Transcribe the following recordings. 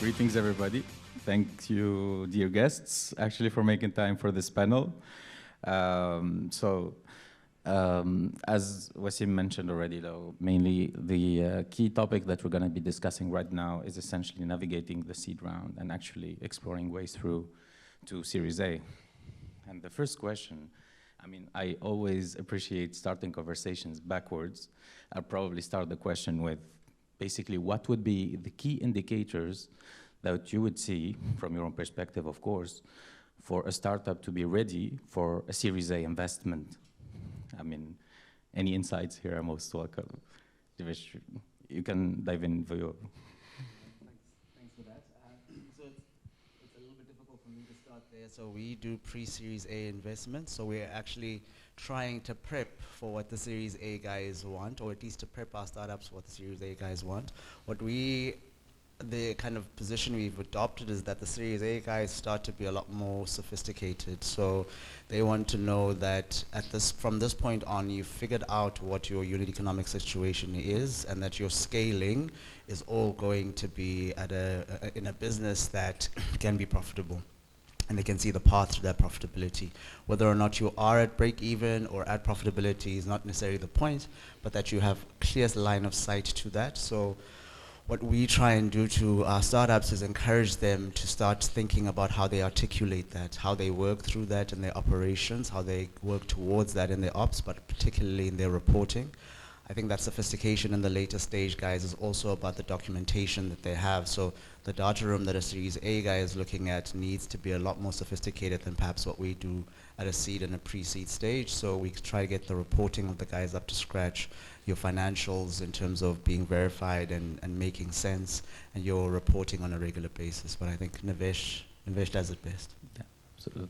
Greetings, everybody. Thank you, dear guests, actually, for making time for this panel. As Wasim mentioned already, though, mainly the key topic that we're going to be discussing right now is essentially navigating the seed round and actually exploring ways through to Series A. And the first question, I mean, I always appreciate starting conversations backwards. I'll probably start the question with basically what would be the key indicators that you would see, from your own perspective, of course, for a startup to be ready for a Series A investment? I mean, any insights here are most welcome. Divesh, you can dive in for your. Thanks for that. So it's a little bit difficult for me to start there. So we do pre-Series A investments. So we're actually trying to prep for what the Series A guys want, or at least to prep our startups for what the Series A guys want. The kind of position we've adopted is that the Series A guys start to be a lot more sophisticated. So they want to know that from this point on, you've figured out what your unit economic situation is, and that your scaling is all going to be in a business that can be profitable. And they can see the path to that profitability. Whether or not you are at break even or at profitability is not necessarily the point, but that you have clear line of sight to that. So what we try and do to our startups is encourage them to start thinking about how they articulate that, how they work through that in their operations, how they work towards that in their ops, but particularly in their reporting. I think that sophistication in the later stage, guys, is also about the documentation that they have. So the data room that a Series A guy is looking at needs to be a lot more sophisticated than perhaps what we do at a seed and a pre-seed stage. So we try to get the reporting of the guys up to scratch, your financials in terms of being verified and making sense, and your reporting on a regular basis. But I think Nivesh does it best. Yeah, absolutely.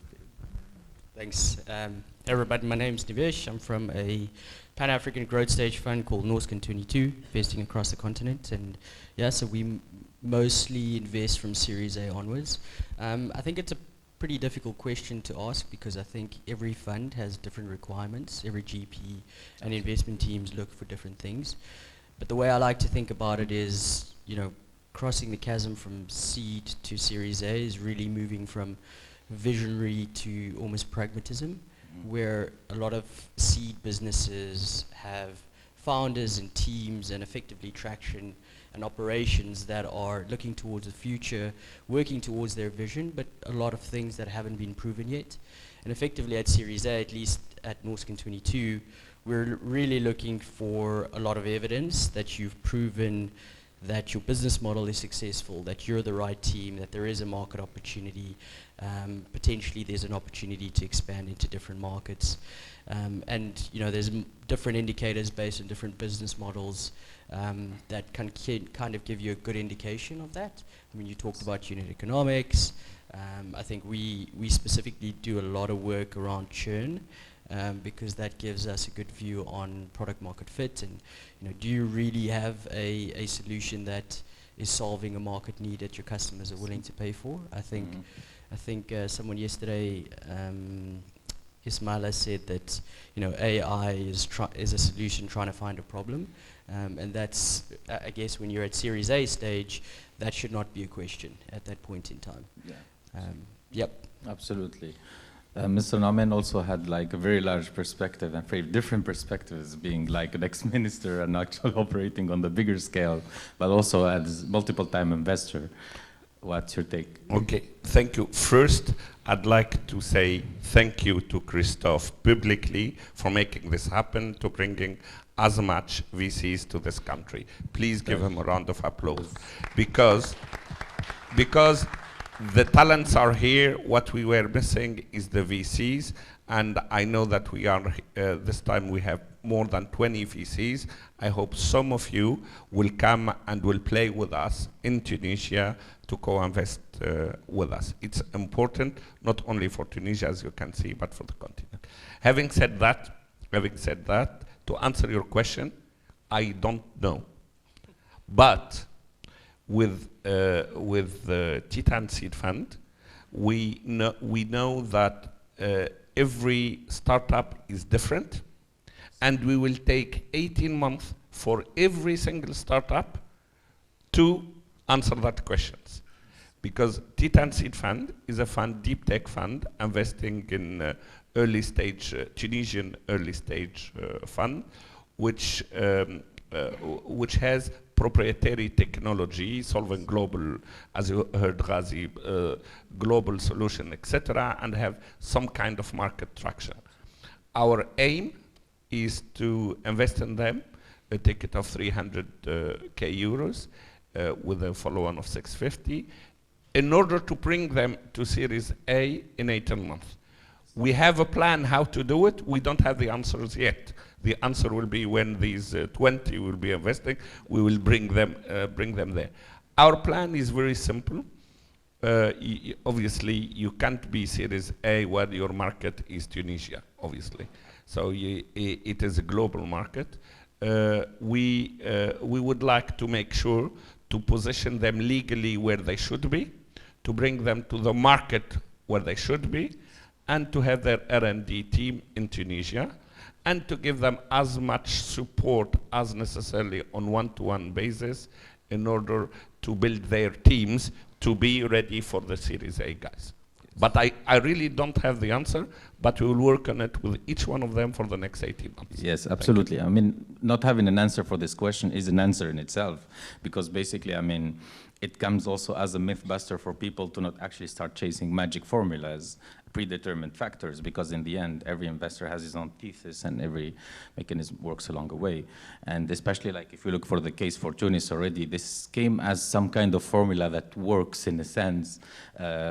Thanks. Hey everybody, my name's Nivesh. I'm from a Pan-African growth stage fund called Norscan 22, investing across the continent. And yeah, so we mostly invest from Series A onwards. I think it's a pretty difficult question to ask because I think every fund has different requirements. Every GP and investment teams look for different things. But the way I like to think about it is, crossing the chasm from seed to Series A is really moving from visionary to almost pragmatism, where a lot of seed businesses have founders and teams and effectively traction and operations that are looking towards the future, working towards their vision, but a lot of things that haven't been proven yet. And effectively at Series A, at least at Norscan 22, we're really looking for a lot of evidence that you've proven that your business model is successful, that you're the right team, that there is a market opportunity, potentially there's an opportunity to expand into different markets. And there's different indicators based on different business models that can kind of give you a good indication of that. I mean, you talked about unit economics. I think we specifically do a lot of work around churn because that gives us a good view on product market fit. And do you really have a solution that is solving a market need that your customers are willing to pay for? I think someone yesterday, Ismaila, said that AI is a solution trying to find a problem, and that's I guess when you're at Series A stage, that should not be a question at that point in time. Yeah. Yep. Absolutely. Mr. Nauman also had like a very large perspective and very different perspectives, being like an ex-minister and actually operating on the bigger scale, but also as multiple-time investor. What's your take? Okay, thank you. First, I'd like to say thank you to Christophe publicly for making this happen, to bringing as much VCs to this country. Please give him a round of applause. Because the talents are here, what we were missing is the VCs, and I know that we are, this time we have more than 20 VCs. I hope some of you will come and will play with us in Tunisia to co-invest with us. It's important, not only for Tunisia, as you can see, but for the continent. Having said that, to answer your question, I don't know. But with the Titan Seed Fund, we know that every startup is different, and we will take 18 months for every single startup to answer that questions. because Titan Seed Fund is a fund, deep tech fund, investing in early stage, Tunisian early stage fund, which has proprietary technology solving global, as you heard Ghazi, global solution, etc., and have some kind of market traction. Our aim is to invest in them a ticket of 300k euros with a follow-on of 650 in order to bring them to Series A in 18 months. We have a plan how to do it. We don't have the answers yet. The answer will be when these 20 will be investing, we will bring them there. Our plan is very simple. Obviously, you can't be Series A where your market is Tunisia, obviously. So it is a global market. We would like to make sure to position them legally where they should be, to bring them to the market where they should be, and to have their R&D team in Tunisia, and to give them as much support as necessary on one-to-one basis in order to build their teams to be ready for the Series A guys. But I really don't have the answer, but we will work on it with each one of them for the next 18 months. Yes, absolutely. I mean, not having an answer for this question is an answer in itself, because basically, I mean, it comes also as a myth buster for people to not actually start chasing magic formulas, predetermined factors, because in the end, every investor has his own thesis and every mechanism works along the way. And especially like if you look for the case for Tunis already, this came as some kind of formula that works in a sense,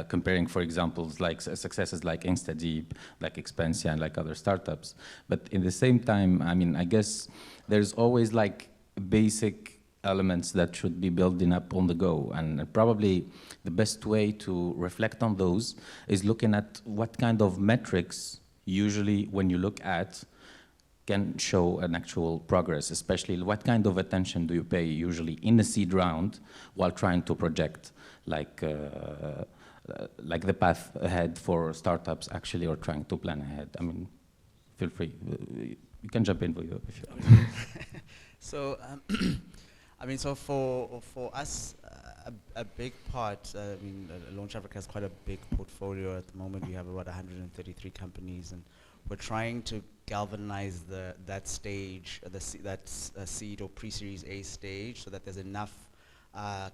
comparing, for example, like successes like InstaDeep, like Expansia, and like other startups. But in the same time, I mean, I guess there's always like basic elements that should be building up on the go, and probably the best way to reflect on those is looking at what kind of metrics usually when you look at can show an actual progress, especially what kind of attention do you pay usually in a seed round while trying to project like the path ahead for startups actually, or trying to plan ahead. I mean, feel free, you can jump in for you if you want. So I mean, so for us, a big part, I mean, Launch Africa has quite a big portfolio at the moment. We have about 133 companies, and we're trying to galvanize that stage, that seed or pre-Series A stage, so that there's enough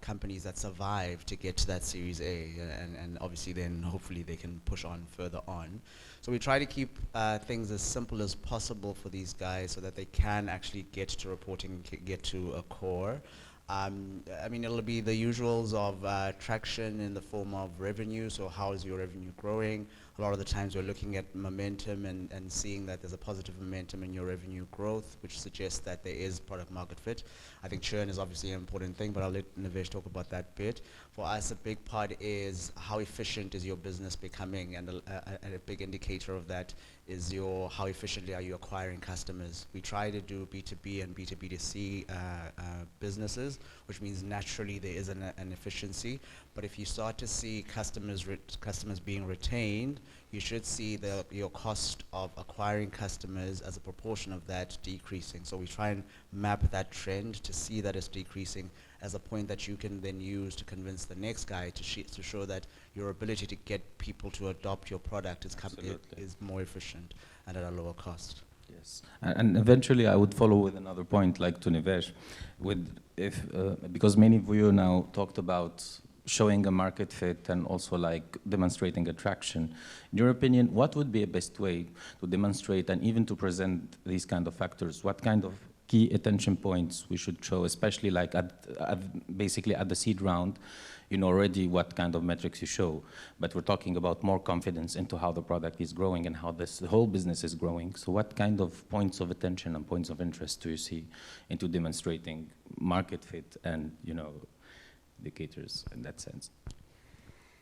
companies that survive to get to that Series A, and obviously then hopefully they can push on further on. So we try to keep things as simple as possible for these guys so that they can actually get to reporting, get to a core. I mean, it'll be the usuals of traction in the form of revenue. So how is your revenue growing? A lot of the times we're looking at momentum and seeing that there's a positive momentum in your revenue growth, which suggests that there is product market fit. I think churn is obviously an important thing, but I'll let Nivesh talk about that bit. For us, a big part is how efficient is your business becoming, and a big indicator of that is how efficiently are you acquiring customers. We try to do B2B and B2B2C businesses, which means naturally there is an efficiency. But if you start to see customers being retained, you should see your cost of acquiring customers as a proportion of that decreasing. So we try and map that trend to see that it's decreasing as a point that you can then use to convince the next guy to show that your ability to get people to adopt your product is more efficient and at a lower cost. Yes, and eventually I would follow with another point, like to Nivesh, because many of you now talked about showing a market fit and also like demonstrating attraction. In your opinion, what would be a best way to demonstrate and even to present these kind of factors? What kind of key attention points we should show, especially like basically at the seed round? You know already what kind of metrics you show, but we're talking about more confidence into how the product is growing and how this whole business is growing. So what kind of points of attention and points of interest do you see into demonstrating market fit and, you know, indicators in that sense?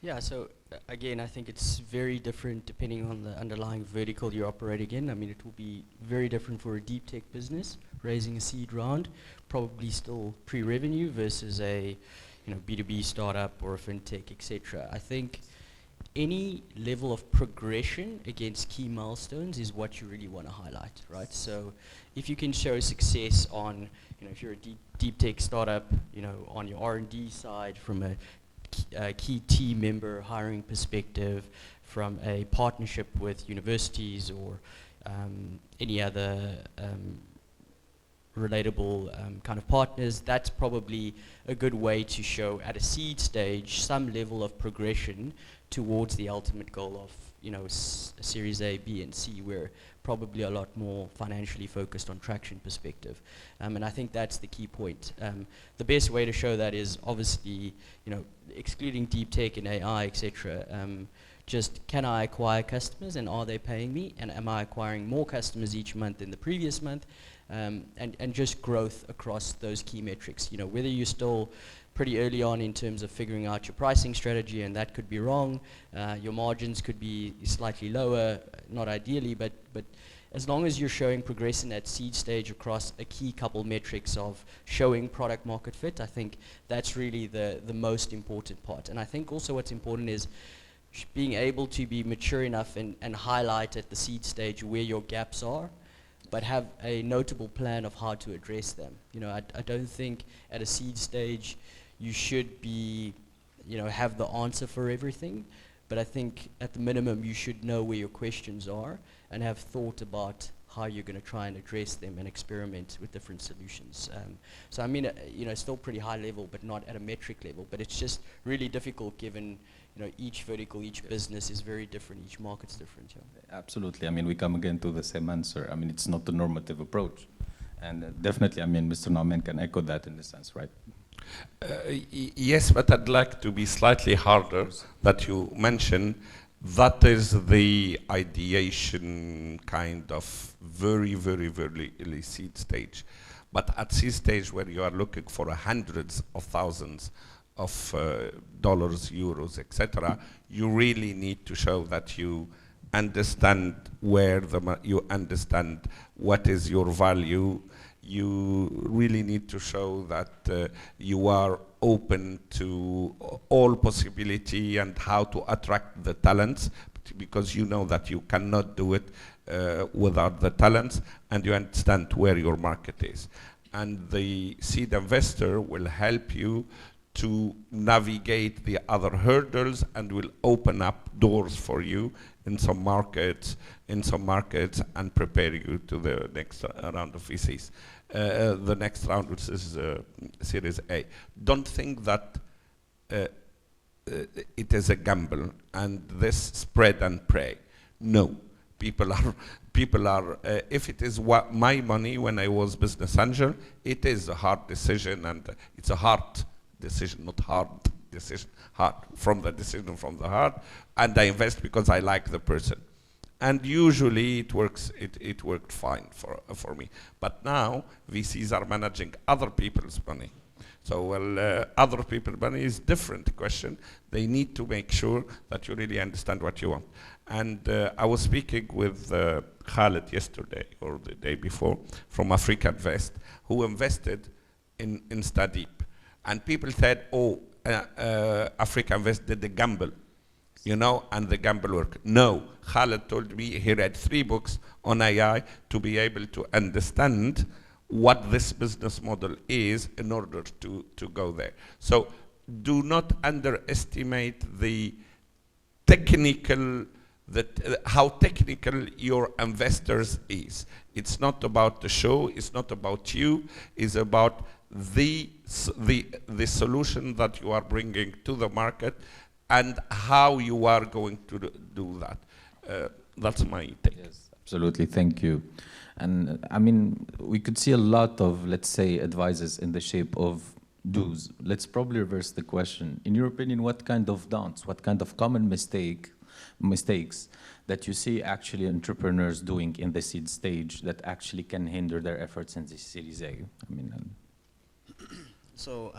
Yeah, so again, I think it's very different depending on the underlying vertical you're operating in. I mean, it will be very different for a deep tech business raising a seed round, probably still pre-revenue versus a B2B startup or a fintech, etc. I think any level of progression against key milestones is what you really want to highlight, right? So if you can show success on, if you're a deep tech startup, on your R&D side from a key team member hiring perspective, from a partnership with universities or any other relatable kind of partners, that's probably a good way to show at a seed stage some level of progression towards the ultimate goal of, you know, Series A, B, and C, where probably a lot more financially focused on traction perspective. And I think that's the key point. The best way to show that is obviously, you know, excluding deep tech and AI, etc. Just, can I acquire customers, and are they paying me, and am I acquiring more customers each month than the previous month? And just growth across those key metrics. You know, whether you're still pretty early on in terms of figuring out your pricing strategy, and that could be wrong. Your margins could be slightly lower, not ideally, but as long as you're showing progression at seed stage across a key couple metrics of showing product market fit, I think that's really the most important part. And I think also what's important is being able to be mature enough and highlight at the seed stage where your gaps are, but have a notable plan of how to address them. You know, I don't think at a seed stage you should be, you know, have the answer for everything, but I think at the minimum you should know where your questions are and have thought about how you're going to try and address them and experiment with different solutions. So I mean, you know, still pretty high level, but not at a metric level, but it's just really difficult given, you know, each vertical, each business is very different, each market's different. Yeah. Absolutely. I mean, we come again to the same answer. I mean, it's not a normative approach. And definitely, I mean, Mr. Nauman can echo that in the sense, right? Yes, but I'd like to be slightly harder that you mentioned. That is the ideation kind of very, very, very early seed stage. But at seed stage where you are looking for hundreds of thousands of dollars, euros, etc., you really need to show that you understand where you understand what is your value. You really need to show that you are open to all possibility and how to attract the talents, because you know that you cannot do it without the talents, and you understand where your market is. And the seed investor will help you to navigate the other hurdles and will open up doors for you in some markets, and prepare you to the next round of VCs. The next round, which is Series A. Don't think that it is a gamble and this spread and pray. No, people are. If it is my money when I was business angel, it is a hard decision, and it's a hard decision, not hard decision. Hard from the decision from the heart, and I invest because I like the person. And usually it works. It worked fine for me. But now VCs are managing other people's money. So other people's money is different question. They need to make sure that you really understand what you want. And I was speaking with Khaled yesterday or the day before from Africa Invest, who invested in Stadeep. And people said, oh, Africa Invest did the gamble, you know, and the gamble work. No, Khaled told me he read 3 books on AI to be able to understand what this business model is in order to go there. So do not underestimate the technical, how technical your investors is. It's not about the show, it's not about you, it's about the solution that you are bringing to the market and how you are going to do that. That's my take. Yes, absolutely. Thank you. And I mean, we could see a lot of, let's say, advices in the shape of do's. Let's probably reverse the question. In your opinion, what kind of don'ts, what kind of common mistakes that you see actually entrepreneurs doing in the seed stage that actually can hinder their efforts in the Series A? I mean, so,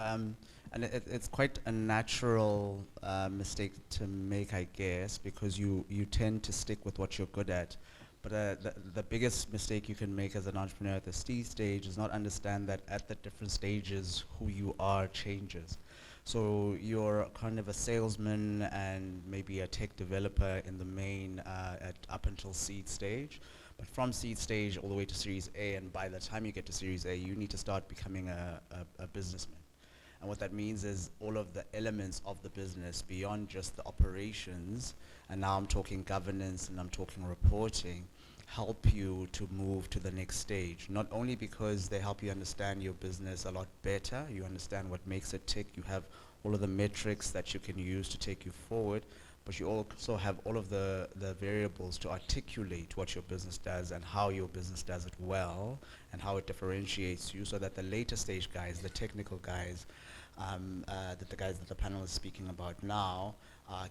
and it's quite a natural mistake to make, I guess, because you tend to stick with what you're good at. But the biggest mistake you can make as an entrepreneur at the seed stage is not understand that at the different stages, who you are changes. So you're kind of a salesman and maybe a tech developer in the main up until seed stage. But from seed stage all the way to Series A, and by the time you get to Series A, you need to start becoming a businessman. And what that means is all of the elements of the business beyond just the operations, and now I'm talking governance and I'm talking reporting, help you to move to the next stage. Not only because they help you understand your business a lot better, you understand what makes it tick, you have all of the metrics that you can use to take you forward, but you also have all of the variables to articulate what your business does and how your business does it well and how it differentiates you, so that the later stage guys, the technical guys, that the guys that the panel is speaking about now,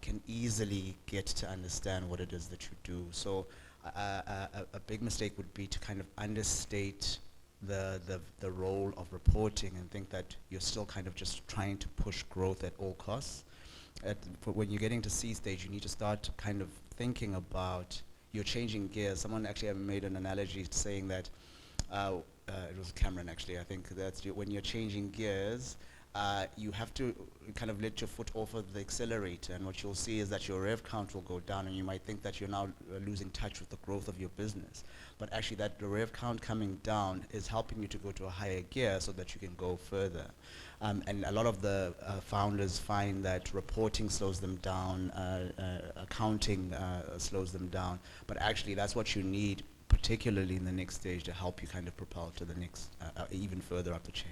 can easily get to understand what it is that you do. So a big mistake would be to kind of understate the role of reporting and think that you're still kind of just trying to push growth at all costs. When you're getting to C stage, you need to start kind of thinking about, you're changing gears. Someone actually made an analogy saying that, it was Cameron actually, I think, that when you're changing gears, you have to kind of let your foot off of the accelerator, and what you'll see is that your rev count will go down, and you might think that you're now losing touch with the growth of your business. But actually that the rev count coming down is helping you to go to a higher gear so that you can go further. And a lot of the founders find that reporting slows them down, accounting slows them down, but actually that's what you need, particularly in the next stage, to help you kind of propel to the next, even further up the chain.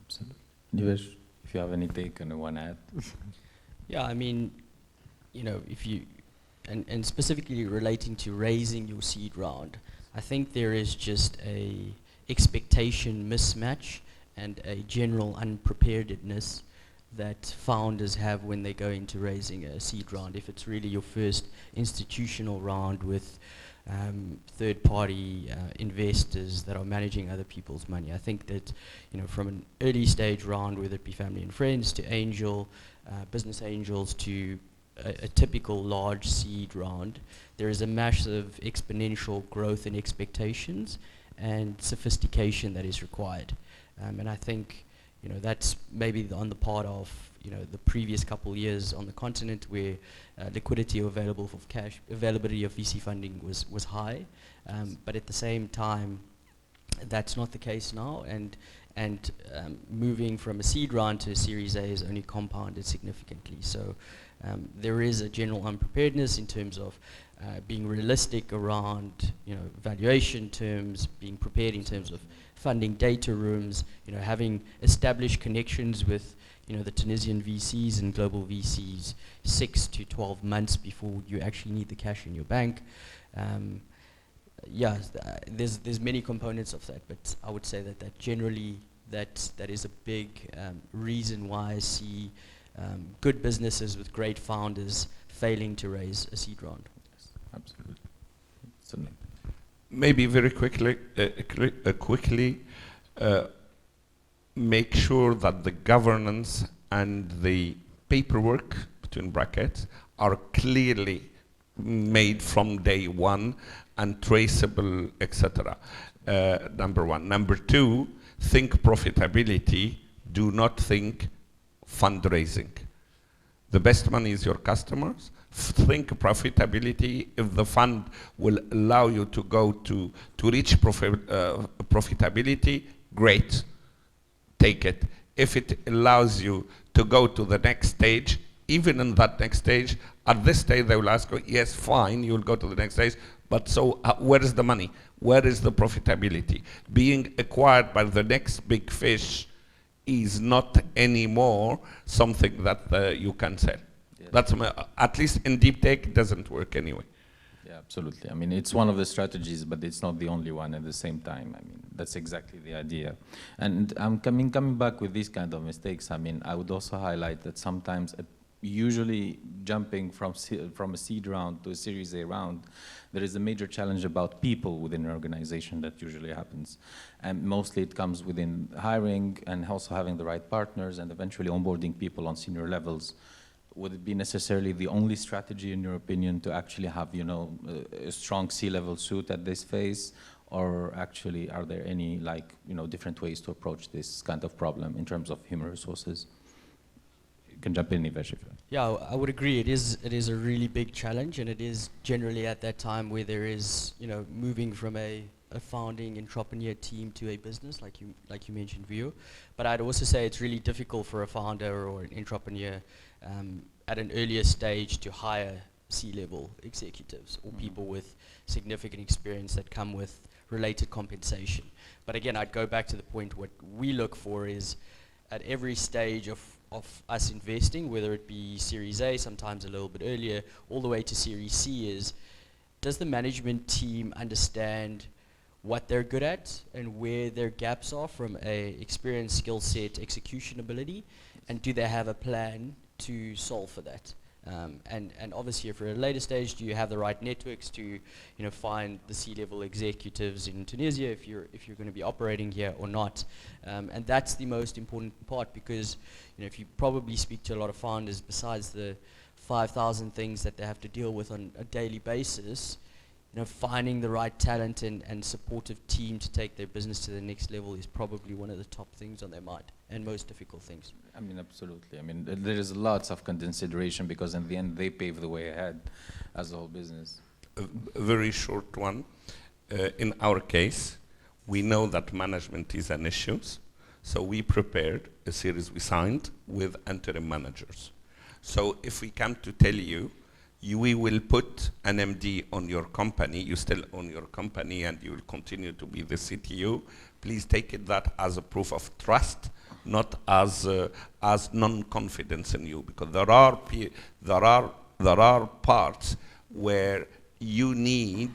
Absolutely. Nivesh, if you have any take and want to add. Yeah, I mean, you know, if you, and specifically relating to raising your seed round, I think there is just a expectation mismatch and a general unpreparedness that founders have when they go into raising a seed round. If it's really your first institutional round with third-party investors that are managing other people's money, I think that, you know, from an early stage round, whether it be family and friends to angel, business angels to a typical large seed round, there is a massive exponential growth in expectations and sophistication that is required. And I think, you know, that's maybe on the part of, you know, the previous couple of years on the continent where liquidity available for cash, availability of VC funding was high. But at the same time, that's not the case now. And moving from a seed round to a Series A is only compounded significantly. So there is a general unpreparedness in terms of being realistic around, you know, valuation terms, being prepared in terms of funding data rooms, you know, having established connections with, you know, the Tunisian VCs and global VCs 6 to 12 months before you actually need the cash in your bank. Yeah, there's many components of that, but I would say that generally that is a big reason why I see good businesses with great founders failing to raise a seed round. Yes, absolutely. Certainly. Maybe very quickly, make sure that the governance and the paperwork, between brackets, are clearly made from day one and traceable, etc. Number one. Number two, think profitability, do not think fundraising. The best money is your customers. Think profitability. If the fund will allow you to go to reach profitability, great, take it. If it allows you to go to the next stage, even in that next stage, at this stage they will ask you, yes, fine, you will go to the next stage, but so where is the money? Where is the profitability? Being acquired by the next big fish is not anymore something that you can sell. Yes. That's at least in deep tech, it doesn't work anyway. Yeah, absolutely. I mean, it's one of the strategies, but it's not the only one at the same time. I mean, that's exactly the idea. And coming back with these kind of mistakes, I mean, I would also highlight that sometimes, usually jumping from a seed round to a Series A round, there is a major challenge about people within an organization that usually happens. And mostly it comes within hiring and also having the right partners and eventually onboarding people on senior levels. Would it be necessarily the only strategy, in your opinion, to actually have, you know, a strong C-level suit at this phase? Or actually, are there any, like, you know, different ways to approach this kind of problem in terms of human resources? You can jump in, Nivesh, if you want. Yeah, I would agree. It is a really big challenge, and it is generally at that time where there is, you know, moving from a a founding entrepreneur team to a business, like you mentioned, Vio. But I'd also say it's really difficult for a founder or an entrepreneur at an earlier stage to hire C-level executives or people with significant experience that come with related compensation. But again, I'd go back to the point, what we look for is at every stage of us investing, whether it be Series A, sometimes a little bit earlier, all the way to Series C, is does the management team understand what they're good at and where their gaps are from a experience, skill set, execution ability, and do they have a plan to solve for that? And obviously, if you're at a later stage, do you have the right networks to, find the C-level executives in Tunisia if you're going to be operating here or not? And that's the most important part, because if you probably speak to a lot of founders, besides the 5,000 things that they have to deal with on a daily basis, finding the right talent and supportive team to take their business to the next level is probably one of the top things on their mind and most difficult things. I mean, absolutely. I mean, there is lots of consideration, because in the end, they pave the way ahead as a whole business. A very short one. In our case, we know that management is an issue, so we prepared a series we signed with interim managers. So if we come to tell you, we will put an MD on your company, you still own your company and you will continue to be the CTO, please take it that as a proof of trust, not as non-confidence in you, because there are parts where you need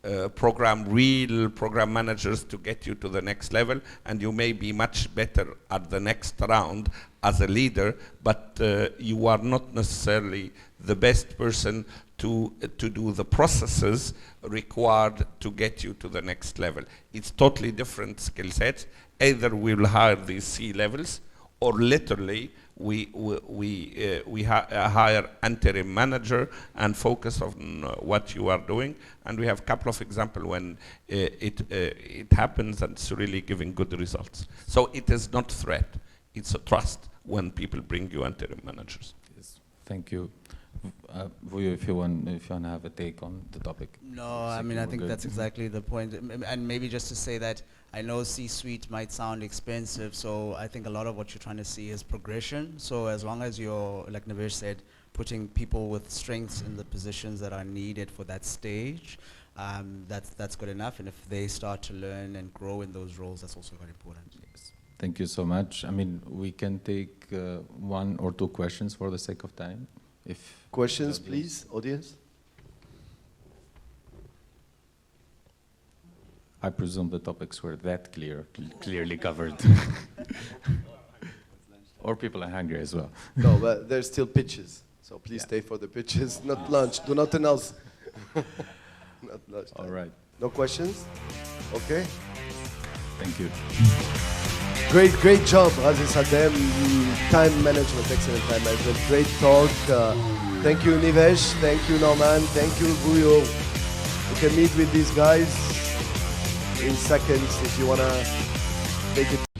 real program managers to get you to the next level, and you may be much better at the next round as a leader, but you are not necessarily the best person to do the processes required to get you to the next level. It's totally different skill sets. Either we will hire these C-levels, or literally we hire interim manager and focus on what you are doing. And we have a couple of examples when it happens and it's really giving good results. So it is not threat, it's a trust when people bring you interim managers. Yes. Thank you. Vuyo, if you want to have a take on the topic. No, I mean, I think that's exactly the point. And maybe just to say that I know C-suite might sound expensive, so I think a lot of what you're trying to see is progression. So as long as you're, like Nivesh said, putting people with strengths in the positions that are needed for that stage, that's good enough. And if they start to learn and grow in those roles, that's also very important. Yes. Thank you so much. I mean, we can take one or two questions for the sake of time. If questions, please, audience. I presume the topics were that clearly covered. Or people are hungry as well. No, but there's still pitches, so please stay for the pitches, not lunch. Do not announce. Not lunch. All right. No questions? Okay. Thank you. Great job, Aziz Adem. Time management, excellent time management. Great talk. Thank you, Nivesh. Thank you, Norman. Thank you, Vuyo. You can meet with these guys in seconds if you want to take it.